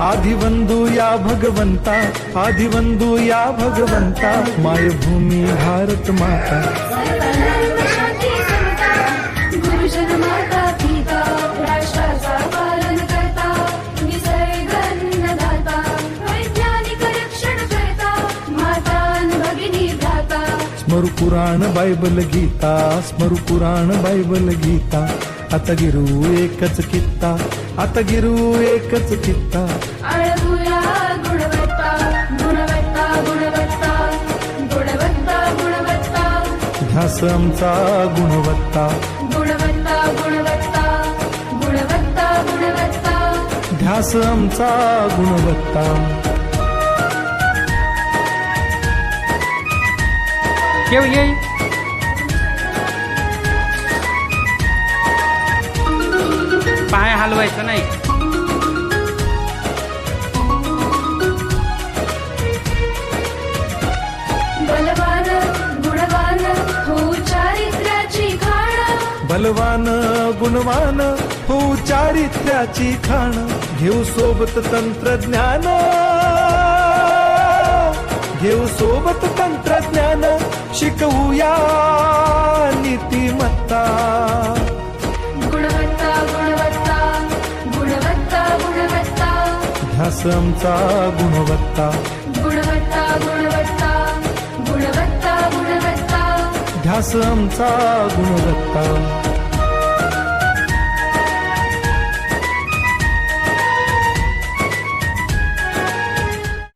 आदिवंदू या भगवंता, आदिवंदू या भगवंता, मायभूमी भारत माता। गुरुजन माता पिता, राष्ट्राचा पालन करता, निसर्ग अन्नदाता, वैज्ञानिक रक्षण करता, माता अन भगिनी भ्राता। स्मरू पुराण बायबल गीता, स्मरू पुराण बायबल गीता, आता गिरू एकच कित्ता, आता गिरू एकच कित्ता। आळवूया गुणवत्ता, गुणवत्ता, गुणवत्ता, गुणवत्ता, गुणवत्ता, ध्यास आमचा गुणवत्ता, गुणवत्ता, गुणवत्ता, गुणवत्ता, गुणवत्ता, ध्यास आमचा गुणवत्ता। ये पाय हलवायचं नाही। बलवान गुणवान हो चारित्र्याची खाण, बलवान गुणवान हो चारित्र्याची खाण, घेऊ सोबत तंत्रज्ञान, घेऊ सोबत तंत्रज्ञान, शिकवूया नीतिमत्ता। गुणवत्ता, गुणवत्ता, गुणवत्ता, गुणवत्ता, ध्यास आमचा गुणवत्ता, गुणवत्ता, गुणवत्ता, गुणवत्ता, गुणवत्ता, ध्यास आमचा गुणवत्ता।